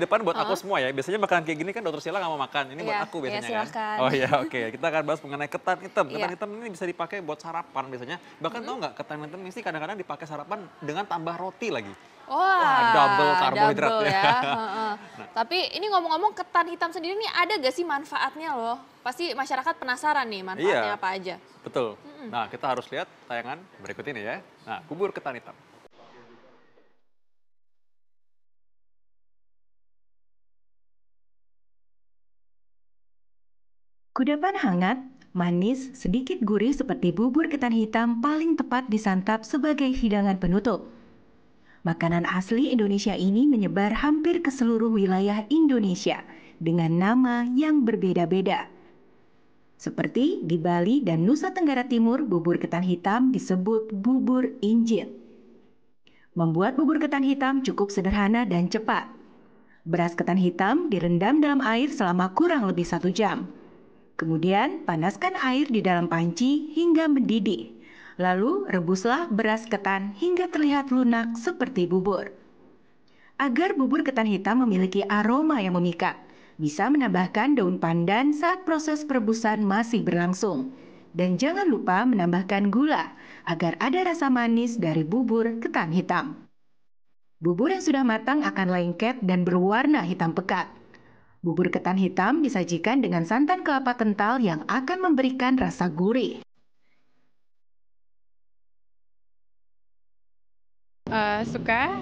depan buat aku semua ya. Biasanya makanan kayak gini kan Dokter Sheila nggak mau makan. Ini buat aku biasanya silakan. kan. Oh iya, oke. Kita akan bahas mengenai ketan hitam. Ketan hitam ini bisa dipakai buat sarapan biasanya. Bahkan tahu nggak ketan hitam ini sih kadang-kadang dipakai sarapan dengan tambah roti lagi. Wah, double karbohidrat double ya. ya. Tapi ini ngomong-ngomong ketan hitam sendiri nih ada gak sih manfaatnya loh? Pasti masyarakat penasaran nih manfaatnya apa aja. Betul. Nah, kita harus lihat tayangan berikut ini ya. Nah, bubur ketan hitam. Kudapan hangat, manis, sedikit gurih seperti bubur ketan hitam paling tepat disantap sebagai hidangan penutup. Makanan asli Indonesia ini menyebar hampir ke seluruh wilayah Indonesia dengan nama yang berbeda-beda. Seperti di Bali dan Nusa Tenggara Timur, bubur ketan hitam disebut bubur injit. Membuat bubur ketan hitam cukup sederhana dan cepat. Beras ketan hitam direndam dalam air selama kurang lebih 1 jam. Kemudian panaskan air di dalam panci hingga mendidih. Lalu rebuslah beras ketan hingga terlihat lunak seperti bubur. Agar bubur ketan hitam memiliki aroma yang memikat, bisa menambahkan daun pandan saat proses perebusan masih berlangsung. Dan jangan lupa menambahkan gula agar ada rasa manis dari bubur ketan hitam. Bubur yang sudah matang akan lengket dan berwarna hitam pekat. Bubur ketan hitam disajikan dengan santan kelapa kental yang akan memberikan rasa gurih. Suka.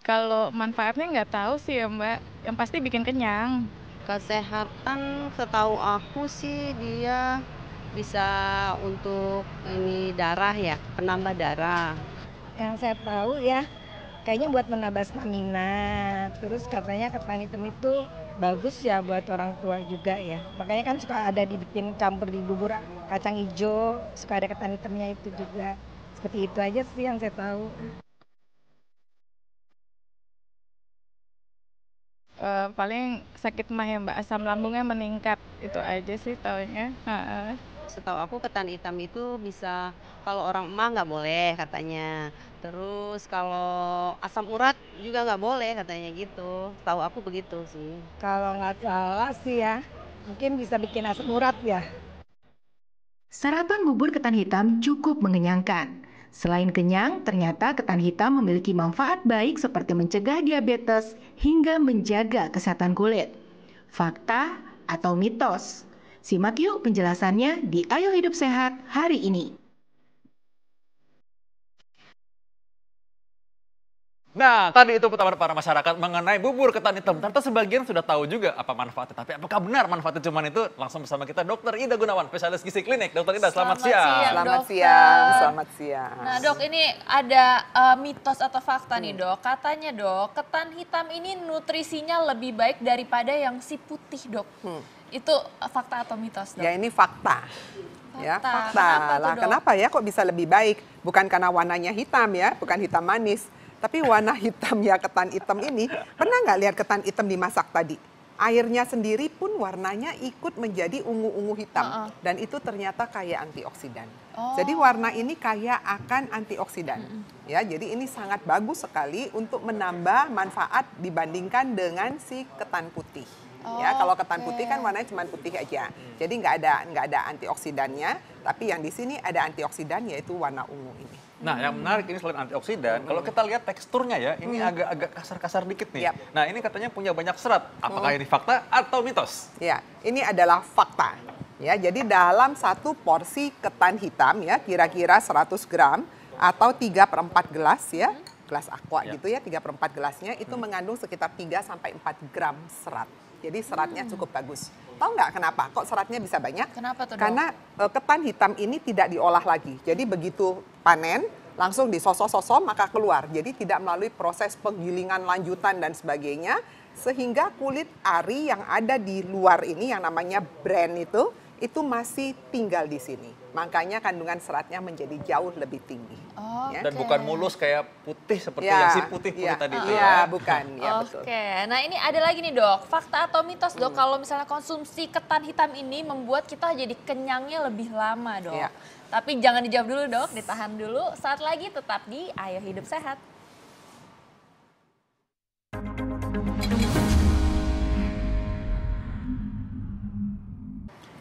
Kalau manfaatnya nggak tahu sih ya Mbak, yang pasti bikin kenyang. Kesehatan setahu aku sih dia bisa untuk ini darah ya, penambah darah. Yang saya tahu ya, kayaknya buat menambah stamina. Terus katanya ketan hitam itu bagus ya buat orang tua juga ya. Makanya kan suka ada dibikin campur di bubur kacang hijau, suka ada ketan hitamnya itu juga. Seperti itu aja sih yang saya tahu. Paling sakit mah ya Mbak, asam lambungnya meningkat, itu aja sih taunya. Setahu aku ketan hitam itu bisa, kalau orang emak nggak boleh katanya. Terus kalau asam urat juga nggak boleh katanya gitu. Tahu aku begitu sih. Kalau nggak salah sih ya, mungkin bisa bikin asam urat ya. Sarapan bubur ketan hitam cukup mengenyangkan. Selain kenyang, ternyata ketan hitam memiliki manfaat baik seperti mencegah diabetes hingga menjaga kesehatan kulit. Fakta atau mitos? Simak yuk penjelasannya di Ayo Hidup Sehat hari ini. Nah, tadi itu pertama para masyarakat mengenai bubur ketan hitam. Ternyata sebagian sudah tahu juga apa manfaatnya. Tapi apakah benar manfaatnya cuma itu? Langsung bersama kita Dr. Ida Gunawan, spesialis gizi klinik. Dr. Ida, selamat siang. Selamat siang. Nah dok, ini ada mitos atau fakta nih dok. Katanya dok, ketan hitam ini nutrisinya lebih baik daripada yang si putih dok. Itu fakta atau mitos dok? Ya ini fakta. Ya, fakta. Kenapa tuh, Dok? Kenapa ya kok bisa lebih baik? Bukan karena warnanya hitam ya, bukan hitam manis. Tapi warna hitam ya ketan hitam ini, pernah nggak lihat ketan hitam dimasak tadi? Airnya sendiri pun warnanya ikut menjadi ungu-ungu hitam. Dan itu ternyata kaya antioksidan. Jadi warna ini kaya akan antioksidan. Ya, jadi ini sangat bagus sekali untuk menambah manfaat dibandingkan dengan si ketan putih. Ya, kalau ketan putih kan warnanya cuma putih aja. Jadi nggak ada antioksidannya, tapi yang di sini ada antioksidan yaitu warna ungu ini. Nah, yang menarik ini selain antioksidan, kalau kita lihat teksturnya ya, ini agak kasar-kasar dikit nih. Nah, ini katanya punya banyak serat. Apakah ini fakta atau mitos? Ya, ini adalah fakta. Ya, jadi dalam satu porsi ketan hitam ya, kira-kira 100 gram atau 3/4 gelas ya, gelas aqua gitu ya, 3/4 gelasnya itu mengandung sekitar 3 sampai 4 gram serat. Jadi seratnya cukup bagus. Tahu nggak kenapa? Kok seratnya bisa banyak? Kenapa tuh, Dok? Karena ketan hitam ini tidak diolah lagi. Jadi begitu panen, langsung disosok-sosok maka keluar. Jadi tidak melalui proses penggilingan lanjutan dan sebagainya. Sehingga kulit ari yang ada di luar ini yang namanya bran itu masih tinggal di sini. makanya kandungan seratnya menjadi jauh lebih tinggi. Ya. Dan bukan mulus kayak putih seperti Ya, yang si putih-putih ya, tadi itu ya, ya. bukan, ya betul. Oke, nah ini ada lagi nih dok, fakta atau mitos dok kalau misalnya konsumsi ketan hitam ini membuat kita jadi kenyangnya lebih lama dok. Iya. Tapi jangan dijawab dulu dok, ditahan dulu. Saat lagi tetap di Ayo Hidup Sehat.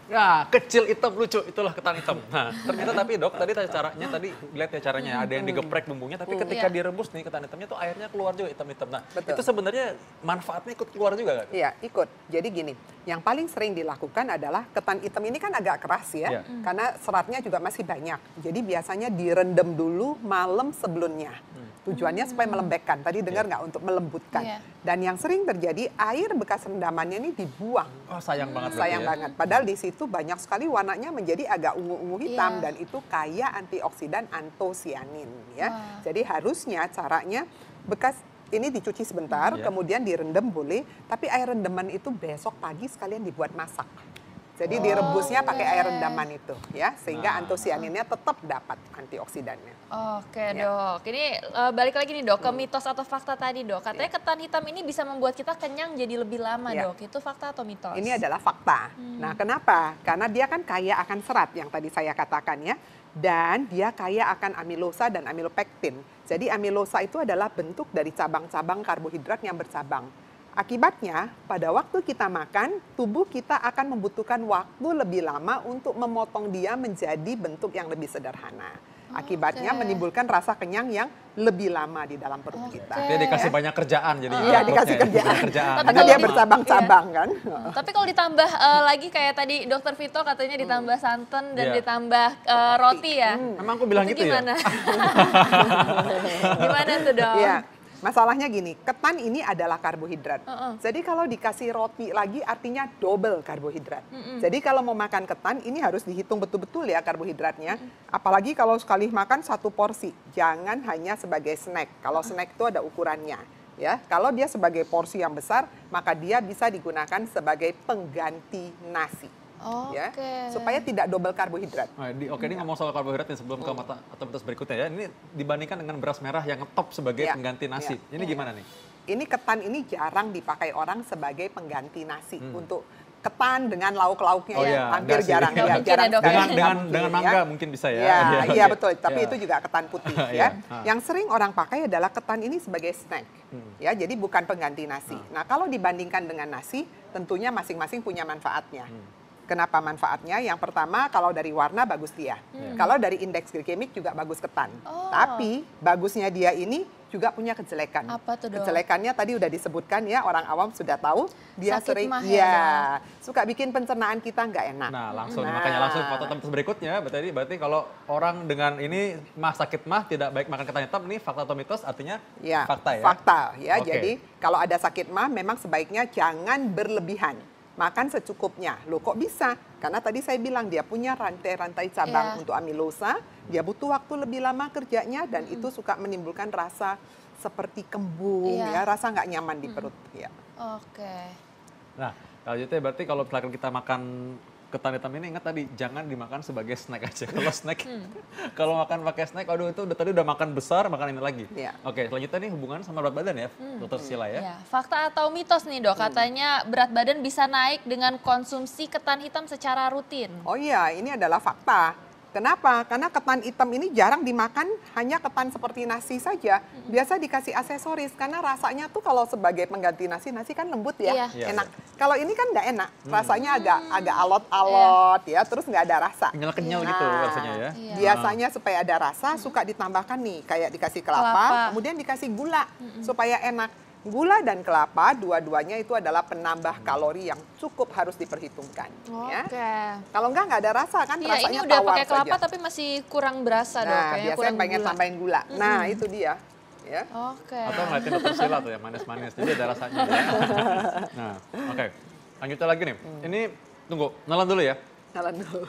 Nah, kecil hitam lucu, itulah ketan hitam. Nah, ternyata tapi dok, tadi caranya, tadi lihat ya caranya, ada yang digeprek bumbunya, tapi ketika Iya. direbus nih ketan hitamnya tuh airnya keluar juga hitam-hitam. Nah, Betul. itu sebenarnya manfaatnya ikut keluar juga kan? Iya, ikut. Jadi gini, yang paling sering dilakukan adalah ketan hitam ini kan agak keras ya, Iya. karena seratnya juga masih banyak. Jadi biasanya direndam dulu malam sebelumnya. Tujuannya supaya melembekkan. Tadi dengar nggak untuk melembutkan. Iya. Dan yang sering terjadi air bekas rendamannya ini dibuang. Oh, sayang banget. Sayang berarti ya. banget. Padahal di situ banyak sekali warnanya menjadi agak ungu-ungu hitam Iya. dan itu kaya antioksidan antosianin ya. Wah. Jadi harusnya caranya bekas ini dicuci sebentar, Iya. kemudian direndam boleh, tapi air rendaman itu besok pagi sekalian dibuat masak. Jadi direbusnya pakai air rendaman itu ya, sehingga Nah. antosianinnya tetap dapat antioksidannya. Oke Ya. dok, ini balik lagi nih dok ke mitos atau fakta tadi dok. Katanya ketan hitam ini bisa membuat kita kenyang jadi lebih lama Ya. dok. Itu fakta atau mitos? Ini adalah fakta. Nah, kenapa? Karena dia kan kaya akan serat yang tadi saya katakan ya. Dan dia kaya akan amilosa dan amilopektin. Jadi amilosa itu adalah bentuk dari cabang-cabang karbohidrat yang bercabang. Akibatnya, pada waktu kita makan, tubuh kita akan membutuhkan waktu lebih lama untuk memotong dia menjadi bentuk yang lebih sederhana. Akibatnya Oke. menimbulkan rasa kenyang yang lebih lama di dalam perut kita. Dia dikasih banyak kerjaan jadi. Iya, dikasih bentuknya, kerjaan. banyak kerjaan. Tapi Karena kalau dia di- bercabang-cabang kan. Tapi kalau ditambah lagi kayak tadi Dokter Vito katanya ditambah santan dan Iya. ditambah roti ya. Memang aku bilang Itu gitu gimana? ya? Gimana tuh dok? Iya. Masalahnya gini, ketan ini adalah karbohidrat. Jadi kalau dikasih roti lagi artinya double karbohidrat. Jadi kalau mau makan ketan ini harus dihitung betul-betul ya karbohidratnya. Apalagi kalau sekali makan satu porsi, jangan hanya sebagai snack. Kalau snack itu ada ukurannya. Ya, kalau dia sebagai porsi yang besar, maka dia bisa digunakan sebagai pengganti nasi. Ya, Oke. supaya tidak double karbohidrat. Nah, oke, ini ngomong soal karbohidrat nih sebelum ke mata atau mitos berikutnya ya. Ini dibandingkan dengan beras merah yang top sebagai Ya, pengganti nasi. ya. Ini gimana nih? Ini ketan ini jarang dipakai orang sebagai pengganti nasi untuk ketan dengan lauk-lauknya Oh ya, iya, hampir enggak sih. jarang Nggak ya, mungkin jarang ya, Dok. sekali. Dengan Nggak dengan mungkin, dengan ya. mangga mungkin bisa ya. Ya, iya oke. betul, tapi Ya. itu juga ketan putih Iya. ya. Yang sering orang pakai adalah ketan ini sebagai snack. Ya, jadi bukan pengganti nasi. Nah, kalau dibandingkan dengan nasi, tentunya masing-masing punya manfaatnya. Kenapa manfaatnya? Yang pertama, kalau dari warna bagus dia. Kalau dari indeks glikemik juga bagus ketan. Oh. Tapi bagusnya dia ini juga punya kejelekan. Apa tuh, Dok? Kejelekannya tadi udah disebutkan ya, orang awam sudah tahu. Dia Sakit sering mah ya, suka bikin pencernaan kita nggak enak. Nah, langsung Nah. makanya langsung foto tempat berikutnya berarti kalau orang dengan ini sakit mah tidak baik makan ketan hitam, ini fakta atau mitos artinya Ya, fakta ya. fakta ya. Oke. Jadi kalau ada sakit mah memang sebaiknya jangan berlebihan. Makan secukupnya. Loh kok bisa? Karena tadi saya bilang dia punya rantai-rantai cabang Iya. untuk amilosa, dia butuh waktu lebih lama kerjanya dan itu suka menimbulkan rasa seperti kembung Iya. ya, rasa nggak nyaman di perut ya. Oke. Nah, kalau gitu ya berarti kalau misalkan kita makan ketan hitam ini ingat tadi jangan dimakan sebagai snack aja. Kalau snack, kalau makan pakai snack, aduh itu udah makan besar, makan ini lagi. Iya. Oke, selanjutnya nih hubungan sama berat badan ya, Dokter Sila ya. Ya, fakta atau mitos nih dok, katanya berat badan bisa naik dengan konsumsi ketan hitam secara rutin. Oh iya, ini adalah fakta. Kenapa? Karena ketan hitam ini jarang dimakan, hanya ketan seperti nasi saja. Biasa dikasih aksesoris, karena rasanya tuh kalau sebagai pengganti nasi, nasi kan lembut ya, Iya. Iya, enak. Kalau ini kan nggak enak, rasanya agak alot-alot ya, terus nggak ada rasa. Kenyal-kenyal gitu Nah, rasanya ya. Iya. Biasanya supaya ada rasa, suka ditambahkan nih, kayak dikasih Kelapa. kelapa, kemudian dikasih gula, supaya enak. Gula dan kelapa, dua-duanya itu adalah penambah kalori yang cukup harus diperhitungkan. Ya. Oke. Kalau nggak ada rasa kan Iya, rasanya ini udah tawar pakai kelapa saja. tapi masih kurang berasa dok, Nah, kayaknya biasanya kurang pengen gula. tambahin gula. Nah, itu dia. Ya. Oke. Atau ngeliatin Dokter Sila tuh ya, manis-manis, jadi ada rasanya ya. Nah, oke. Lanjutnya lagi nih, ini tunggu, nelan dulu ya. Jalan dulu.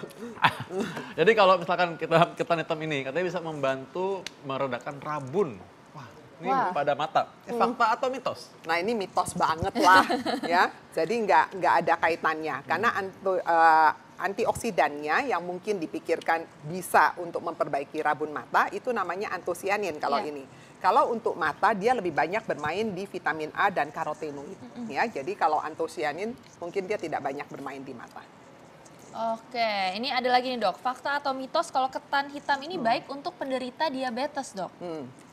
Jadi kalau misalkan kita ketan hitam ini katanya bisa membantu meredakan rabun. Wah, ini Wah. pada mata. Fakta atau mitos? Nah, ini mitos banget lah, ya. Jadi nggak ada kaitannya. Karena antioksidannya yang mungkin dipikirkan bisa untuk memperbaiki rabun mata itu namanya antosianin kalau Iya. ini. Kalau untuk mata dia lebih banyak bermain di vitamin A dan karotenoid ya. Jadi kalau antosianin mungkin dia tidak banyak bermain di mata. Oke, ini ada lagi nih dok, fakta atau mitos kalau ketan hitam ini baik untuk penderita diabetes dok?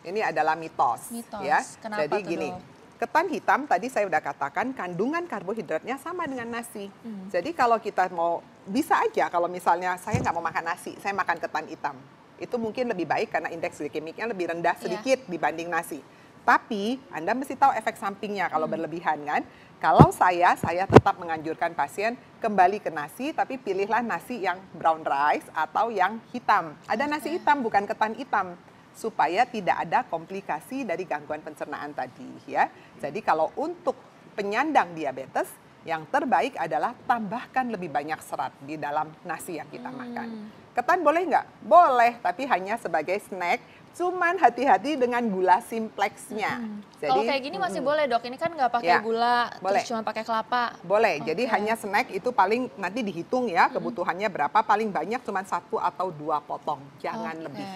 Ini adalah mitos, Mitos. ya. Kenapa Jadi tuh, gini, Dok? ketan hitam tadi saya udah katakan kandungan karbohidratnya sama dengan nasi. Jadi kalau kita mau, bisa aja kalau misalnya saya nggak mau makan nasi, saya makan ketan hitam. Itu mungkin lebih baik karena indeks glikemiknya lebih rendah sedikit dibanding nasi. Tapi Anda mesti tahu efek sampingnya kalau berlebihan kan. Kalau saya tetap menganjurkan pasien kembali ke nasi, tapi pilihlah nasi yang brown rice atau yang hitam. Ada nasi hitam bukan ketan hitam, supaya tidak ada komplikasi dari gangguan pencernaan tadi ya. Jadi kalau untuk penyandang diabetes, yang terbaik adalah tambahkan lebih banyak serat di dalam nasi yang kita makan. Ketan boleh nggak? Boleh, tapi hanya sebagai snack. Cuman hati-hati dengan gula simpleksnya. Kalau kayak gini masih boleh dok, ini kan nggak pakai Ya, gula, boleh. terus cuma pakai kelapa. Boleh, jadi hanya snack itu paling nanti dihitung ya kebutuhannya berapa, paling banyak cuma 1 atau 2 potong, jangan Oke. lebih.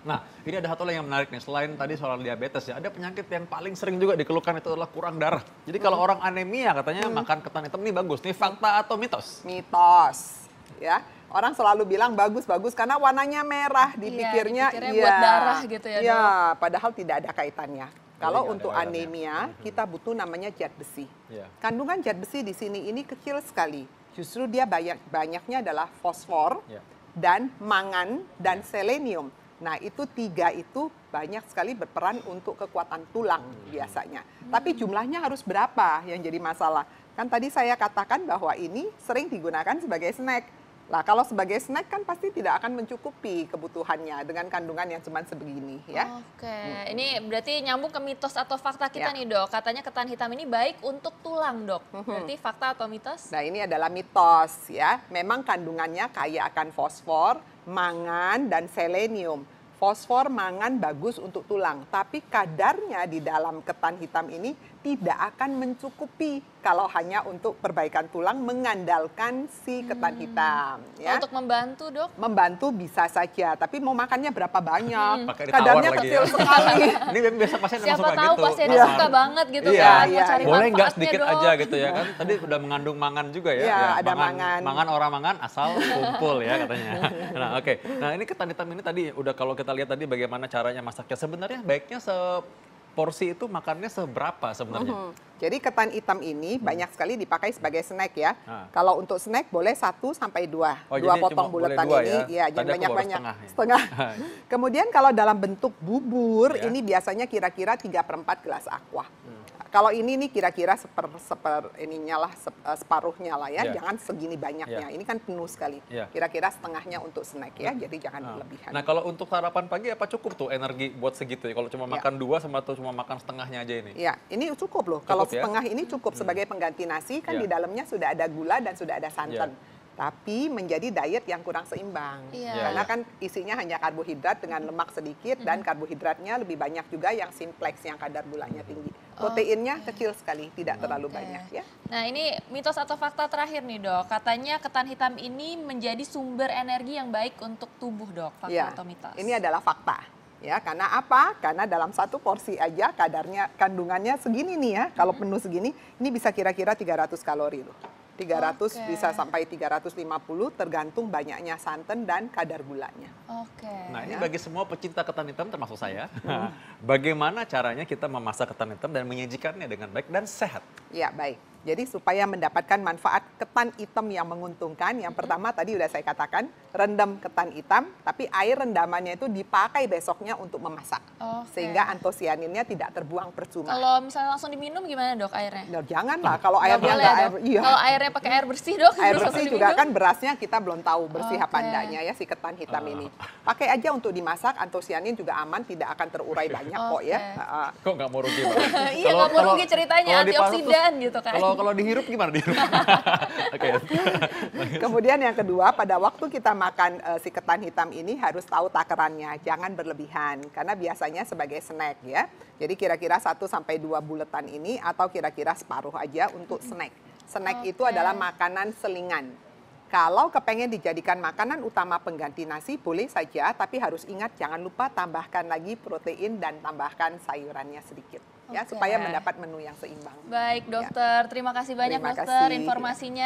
Nah, ini ada satu lagi yang menarik nih. Selain tadi soal diabetes ya, ada penyakit yang paling sering juga dikeluhkan itu adalah kurang darah. Jadi kalau orang anemia katanya makan ketan hitam ini bagus. Ini fakta atau mitos? Mitos, ya. Orang selalu bilang bagus-bagus karena warnanya merah, dipikirnya dipikirnya buat darah gitu ya, Iya, padahal tidak ada kaitannya. Kalau nggak ada untuk kaitannya. anemia, kita butuh namanya zat besi. Iya. Kandungan zat besi di sini ini kecil sekali. Justru dia banyaknya adalah fosfor Iya. dan mangan dan selenium. Nah, itu 3 itu banyak sekali berperan untuk kekuatan tulang biasanya. Tapi jumlahnya harus berapa yang jadi masalah? Kan tadi saya katakan bahwa ini sering digunakan sebagai snack. Lah kalau sebagai snack kan pasti tidak akan mencukupi kebutuhannya dengan kandungan yang cuma sebegini ya. Oke, ini berarti nyambung ke mitos atau fakta kita Ya. nih dok. Katanya ketan hitam ini baik untuk tulang dok. Berarti fakta atau mitos? Nah ini adalah mitos ya. Memang kandungannya kaya akan fosfor, mangan, dan selenium. Fosfor, mangan bagus untuk tulang, tapi kadarnya di dalam ketan hitam ini tidak akan mencukupi kalau hanya untuk perbaikan tulang mengandalkan si ketan hitam. Ya. Untuk membantu dok? Membantu bisa saja, tapi mau makannya berapa banyak? Pakai ditawar Kadarnya lagi kecil ya. sekali. Ini biasa pasien yang Siapa suka tahu gitu. pasiennya Iya. suka banget gitu Iya, kan, iya, mau cari boleh nggak manfaatnya, sedikit Dok. aja gitu ya kan? Tadi udah mengandung mangan juga ya. Iya, ada mangan. Mangan orang mangan asal kumpul ya katanya. Nah oke, nah ini ketan hitam ini tadi udah kalau kita lihat tadi bagaimana caranya masaknya. Sebenarnya baiknya seporsi itu makannya seberapa sebenarnya? Jadi ketan hitam ini banyak sekali dipakai sebagai snack ya. Ah. Kalau untuk snack boleh 1 sampai 2. Oh, 2 jadi potong cuma boleh buletan 2 ini. ya? Iya, Tadi jangan aku baru banyak-banyak. setengah ya. Setengah. Kemudian kalau dalam bentuk bubur, Ya. ini biasanya kira-kira 3/4 gelas aqua. Kalau ini nih kira-kira separuhnya lah ya, Ya. jangan segini banyaknya. Ya. Ini kan penuh sekali. Ya. Kira-kira setengahnya untuk snack ya, jadi jangan berlebihan. Nah kalau untuk sarapan pagi apa cukup tuh energi buat segitu ya? Kalau cuma Ya. makan 2 sama atau cuma makan setengahnya aja ini? Ya, ini cukup loh. Kalau Cukup ya? setengah ini cukup sebagai pengganti nasi, kan Ya. di dalamnya sudah ada gula dan sudah ada santan. Tapi menjadi diet yang kurang seimbang. Iya. Karena kan isinya hanya karbohidrat dengan lemak sedikit dan karbohidratnya lebih banyak juga yang simplex yang kadar gulanya tinggi. Proteinnya kecil sekali, tidak terlalu Oke. banyak ya. Nah ini mitos atau fakta terakhir nih dok. Katanya ketan hitam ini menjadi sumber energi yang baik untuk tubuh dok. Fakta Ya, atau mitos? ini adalah fakta. Ya, karena apa? Karena dalam satu porsi aja kadarnya, kandungannya segini nih ya. Kalau penuh segini, ini bisa kira-kira 300 kalori loh. 300 Oke. bisa sampai 350 tergantung banyaknya santan dan kadar gulanya. Oke. Nah ini Ya. bagi semua pecinta ketan hitam termasuk saya, bagaimana caranya kita memasak ketan hitam dan menyajikannya dengan baik dan sehat? Ya, baik. Jadi supaya mendapatkan manfaat ketan hitam yang menguntungkan, yang pertama tadi udah saya katakan, rendam ketan hitam, tapi air rendamannya itu dipakai besoknya untuk memasak. Oke. Sehingga antosianinnya tidak terbuang percuma. Kalau misalnya langsung diminum gimana dok airnya? Nah, janganlah kalau Nggak airnya boleh nggak ya, air, dok? iya. Kalau airnya pakai air bersih dok? Air terus bersih langsung juga diminum? kan berasnya kita belum tahu bersih apa Oke. enggaknya ya si ketan hitam ini. Pakai aja untuk dimasak, antosianin juga aman, tidak akan terurai banyak kok ya. Oke. Kok nggak mau rugi banget? Iya nggak mau rugi ceritanya, kalau dipasak antioksidan terus- gitu kan. Kalau dihirup gimana dihirup? Oke. Kemudian yang kedua, pada waktu kita makan si ketan hitam ini harus tahu takarannya, jangan berlebihan karena biasanya sebagai snack ya. Jadi kira-kira 1 sampai 2 buletan ini atau kira-kira separuh aja untuk snack. Snack itu Oke. adalah makanan selingan. Kalau kepengen dijadikan makanan utama pengganti nasi, boleh saja, tapi harus ingat jangan lupa tambahkan lagi protein dan tambahkan sayurannya sedikit. Ya, Oke. supaya mendapat menu yang seimbang. Baik dokter, terima kasih banyak Terima dokter kasih. informasinya.